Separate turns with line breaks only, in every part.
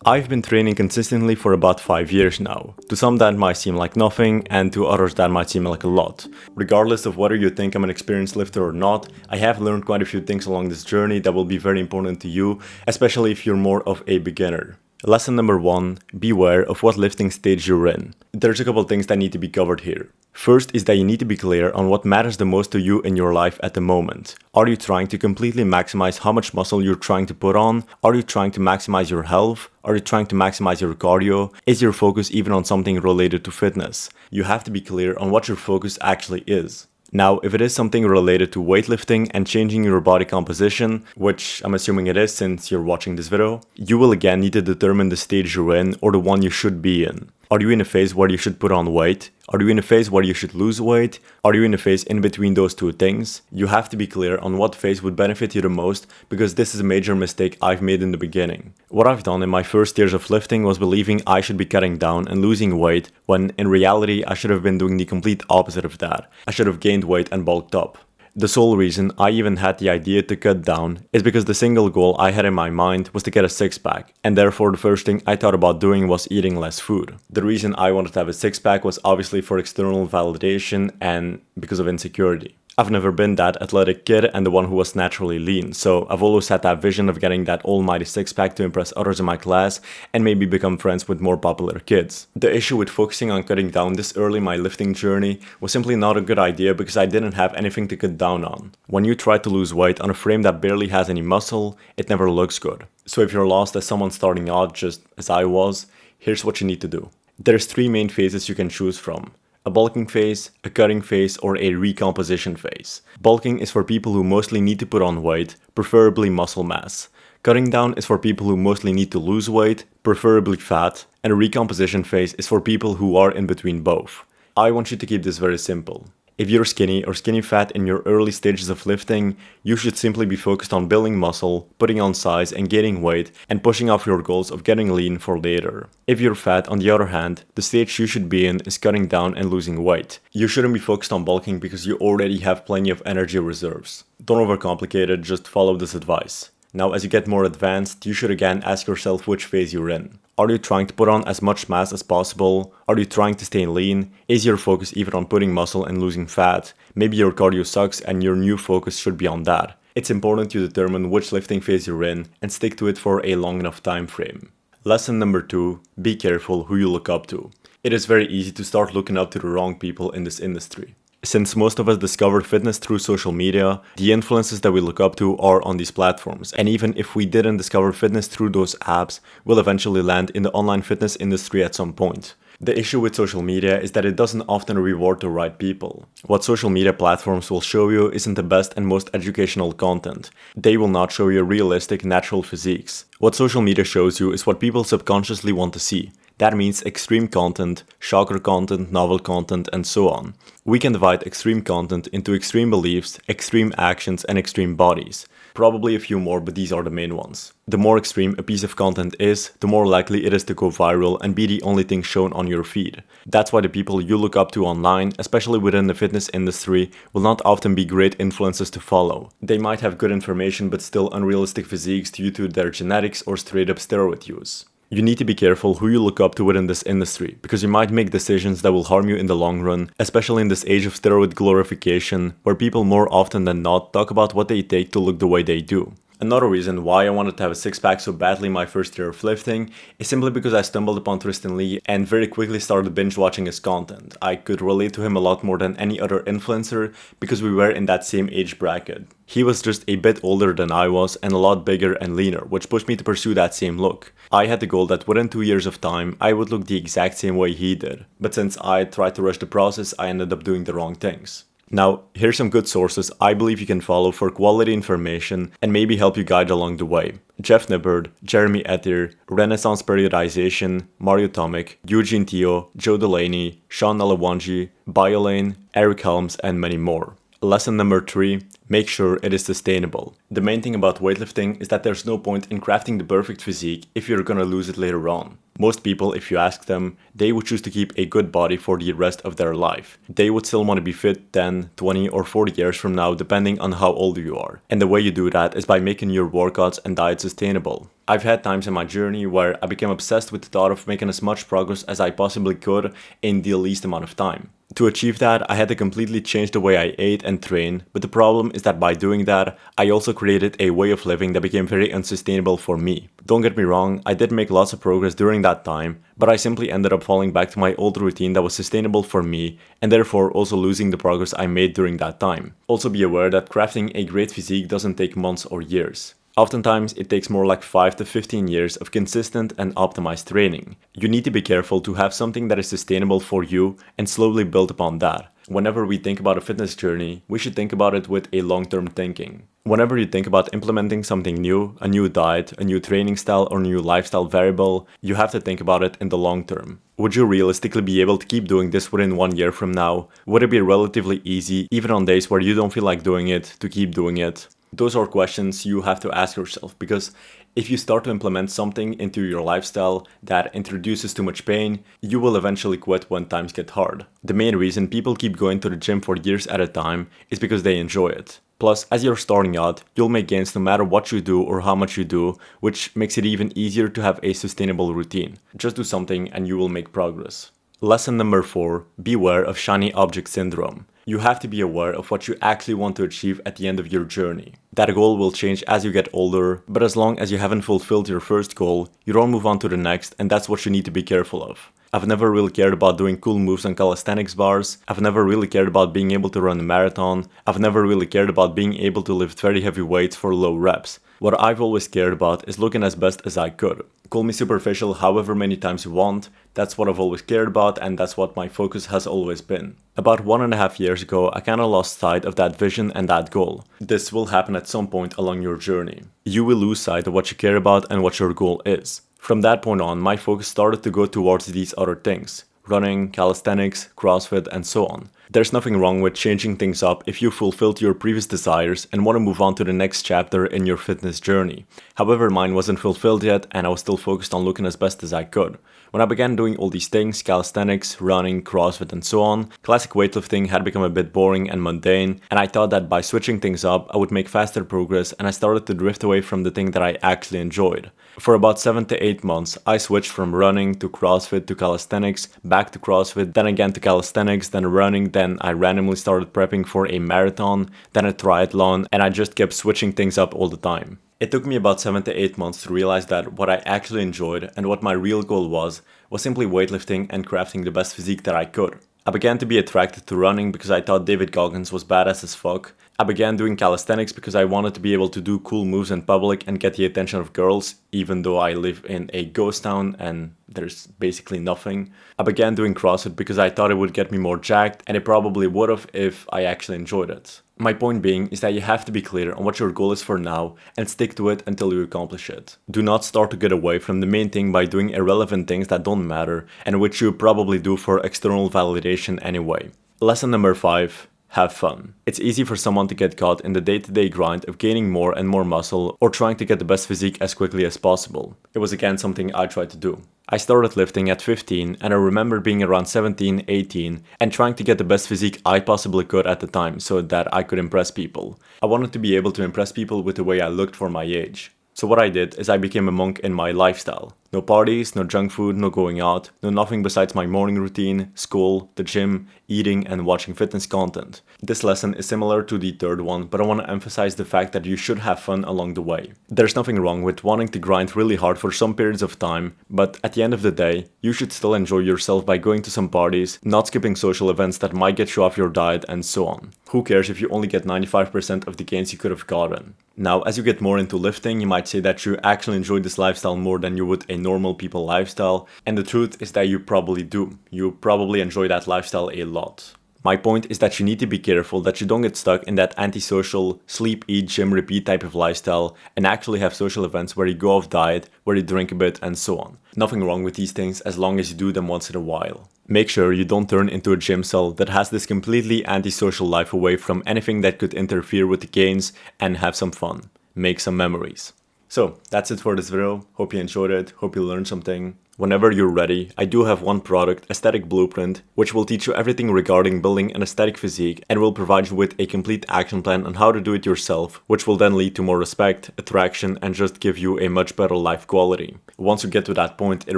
I've been training consistently for about 5 years now. To some that might seem like nothing, and to others that might seem like a lot. Regardless of whether you think I'm an experienced lifter or not, I have learned quite a few things along this journey that will be very important to you, especially if you're more of a beginner. Lesson number 1, beware of what lifting stage you're in. There's a couple things that need to be covered here. First is that you need to be clear on what matters the most to you in your life at the moment. Are you trying to completely maximize how much muscle you're trying to put on? Are you trying to maximize your health? Are you trying to maximize your cardio? Is your focus even on something related to fitness? You have to be clear on what your focus actually is. Now, if it is something related to weightlifting and changing your body composition, which I'm assuming it is since you're watching this video, you will again need to determine the stage you're in or the one you should be in. Are you in a phase where you should put on weight? Are you in a phase where you should lose weight? Are you in a phase in between those two things? You have to be clear on what phase would benefit you the most, because this is a major mistake I've made in the beginning. What I've done in my first years of lifting was believing I should be cutting down and losing weight, when in reality I should have been doing the complete opposite of that. I should have gained weight and bulked up. The sole reason I even had the idea to cut down is because the single goal I had in my mind was to get a six-pack, and therefore the first thing I thought about doing was eating less food. The reason I wanted to have a six-pack was obviously for external validation and because of insecurity. I've never been that athletic kid and the one who was naturally lean, so I've always had that vision of getting that almighty six-pack to impress others in my class and maybe become friends with more popular kids. The issue with focusing on cutting down this early in my lifting journey was simply not a good idea because I didn't have anything to cut down on. When you try to lose weight on a frame that barely has any muscle, it never looks good. So if you're lost as someone starting out just as I was, here's what you need to do. There's 3 main phases you can choose from. A bulking phase, a cutting phase, or a recomposition phase. Bulking is for people who mostly need to put on weight, preferably muscle mass. Cutting down is for people who mostly need to lose weight, preferably fat, and a recomposition phase is for people who are in between both. I want you to keep this very simple. If you're skinny or skinny fat in your early stages of lifting, you should simply be focused on building muscle, putting on size and gaining weight, and pushing off your goals of getting lean for later. If you're fat, on the other hand, the stage you should be in is cutting down and losing weight. You shouldn't be focused on bulking because you already have plenty of energy reserves. Don't overcomplicate it, just follow this advice. Now, as you get more advanced, you should again ask yourself which phase you're in. Are you trying to put on as much mass as possible? Are you trying to stay lean? Is your focus even on putting muscle and losing fat? Maybe your cardio sucks and your new focus should be on that. It's important to determine which lifting phase you're in and stick to it for a long enough time frame. Lesson number 2, be careful who you look up to. It is very easy to start looking up to the wrong people in this industry. Since most of us discovered fitness through social media, the influences that we look up to are on these platforms. And even if we didn't discover fitness through those apps, we'll eventually land in the online fitness industry at some point. The issue with social media is that it doesn't often reward the right people. What social media platforms will show you isn't the best and most educational content. They will not show you realistic, natural physiques. What social media shows you is what people subconsciously want to see. That means extreme content, shocker content, novel content, and so on. We can divide extreme content into extreme beliefs, extreme actions, and extreme bodies. Probably a few more, but these are the main ones. The more extreme a piece of content is, the more likely it is to go viral and be the only thing shown on your feed. That's why the people you look up to online, especially within the fitness industry, will not often be great influences to follow. They might have good information but still unrealistic physiques due to their genetics or straight up steroid use. You need to be careful who you look up to within this industry, because you might make decisions that will harm you in the long run, especially in this age of steroid glorification, where people more often than not talk about what they take to look the way they do. Another reason why I wanted to have a six-pack so badly my first year of lifting is simply because I stumbled upon Tristan Lee and very quickly started binge watching his content. I could relate to him a lot more than any other influencer because we were in that same age bracket. He was just a bit older than I was and a lot bigger and leaner, which pushed me to pursue that same look. I had the goal that within 2 years of time, I would look the exact same way he did. But since I tried to rush the process, I ended up doing the wrong things. Now, here's some good sources I believe you can follow for quality information and maybe help you guide along the way. Jeff Nibbard, Jeremy Ettier, Renaissance Periodization, Mario Tomic, Eugene Teo, Joe Delaney, Sean Nalawanji, Biolane, Eric Helms, and many more. Lesson number 3, make sure it is sustainable. The main thing about weightlifting is that there's no point in crafting the perfect physique if you're gonna lose it later on. Most people, if you ask them, they would choose to keep a good body for the rest of their life. They would still want to be fit 10, 20 or 40 years from now, depending on how old you are. And the way you do that is by making your workouts and diet sustainable. I've had times in my journey where I became obsessed with the thought of making as much progress as I possibly could in the least amount of time. To achieve that, I had to completely change the way I ate and trained, but the problem is that by doing that, I also created a way of living that became very unsustainable for me. Don't get me wrong, I did make lots of progress during that time, but I simply ended up falling back to my old routine that was sustainable for me, and therefore also losing the progress I made during that time. Also be aware that crafting a great physique doesn't take months or years. Oftentimes, it takes more like 5 to 15 years of consistent and optimized training. You need to be careful to have something that is sustainable for you and slowly build upon that. Whenever we think about a fitness journey, we should think about it with a long-term thinking. Whenever you think about implementing something new, a new diet, a new training style or new lifestyle variable, you have to think about it in the long term. Would you realistically be able to keep doing this within 1 year from now? Would it be relatively easy, even on days where you don't feel like doing it, to keep doing it? Those are questions you have to ask yourself, because if you start to implement something into your lifestyle that introduces too much pain, you will eventually quit when times get hard. The main reason people keep going to the gym for years at a time is because they enjoy it. Plus, as you're starting out, you'll make gains no matter what you do or how much you do, which makes it even easier to have a sustainable routine. Just do something and you will make progress. Lesson number 4, beware of shiny object syndrome. You have to be aware of what you actually want to achieve at the end of your journey. That goal will change as you get older, but as long as you haven't fulfilled your first goal, you don't move on to the next, and that's what you need to be careful of. I've never really cared about doing cool moves on calisthenics bars. I've never really cared about being able to run a marathon. I've never really cared about being able to lift very heavy weights for low reps. What I've always cared about is looking as best as I could. Call me superficial however many times you want, that's what I've always cared about and that's what my focus has always been. About 1.5 years ago, I kinda lost sight of that vision and that goal. This will happen at some point along your journey. You will lose sight of what you care about and what your goal is. From that point on, my focus started to go towards these other things. Running, calisthenics, CrossFit, and so on. There's nothing wrong with changing things up if you fulfilled your previous desires and want to move on to the next chapter in your fitness journey. However, mine wasn't fulfilled yet and I was still focused on looking as best as I could. When I began doing all these things, calisthenics, running, CrossFit and so on, classic weightlifting had become a bit boring and mundane, and I thought that by switching things up I would make faster progress, and I started to drift away from the thing that I actually enjoyed. For about 7 to 8 months, I switched from running to CrossFit to calisthenics, back to CrossFit, then again to calisthenics, then running, then I randomly started prepping for a marathon, then a triathlon, and I just kept switching things up all the time. It took me about 7 to 8 months to realize that what I actually enjoyed and what my real goal was simply weightlifting and crafting the best physique that I could. I began to be attracted to running because I thought David Goggins was badass as fuck. I began doing calisthenics because I wanted to be able to do cool moves in public and get the attention of girls, even though I live in a ghost town and there's basically nothing. I began doing CrossFit because I thought it would get me more jacked, and it probably would have if I actually enjoyed it. My point being is that you have to be clear on what your goal is for now and stick to it until you accomplish it. Do not start to get away from the main thing by doing irrelevant things that don't matter and which you probably do for external validation anyway. Lesson number 5. Have fun. It's easy for someone to get caught in the day-to-day grind of gaining more and more muscle or trying to get the best physique as quickly as possible. It was again something I tried to do. I started lifting at 15 and I remember being around 17, 18 and trying to get the best physique I possibly could at the time so that I could impress people. I wanted to be able to impress people with the way I looked for my age. So what I did is I became a monk in my lifestyle. No parties, no junk food, no going out, no nothing besides my morning routine, school, the gym, eating and watching fitness content. This lesson is similar to the third one, but I want to emphasize the fact that you should have fun along the way. There's nothing wrong with wanting to grind really hard for some periods of time, but at the end of the day, you should still enjoy yourself by going to some parties, not skipping social events that might get you off your diet and so on. Who cares if you only get 95% of the gains you could have gotten? Now, as you get more into lifting, you might say that you actually enjoy this lifestyle more than you would a normal people lifestyle, and the truth is that you probably do. You probably enjoy that lifestyle a lot. My point is that you need to be careful that you don't get stuck in that antisocial, sleep, eat, gym, repeat type of lifestyle and actually have social events where you go off diet, where you drink a bit and so on. Nothing wrong with these things as long as you do them once in a while. Make sure you don't turn into a gym cell that has this completely antisocial life away from anything that could interfere with the gains and have some fun. Make some memories. So that's it for this video. Hope you enjoyed it. Hope you learned something. Whenever you're ready, I do have one product, Aesthetic Blueprint, which will teach you everything regarding building an aesthetic physique and will provide you with a complete action plan on how to do it yourself, which will then lead to more respect, attraction, and just give you a much better life quality. Once you get to that point, it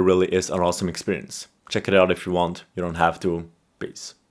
really is an awesome experience. Check it out if you want. You don't have to. Peace.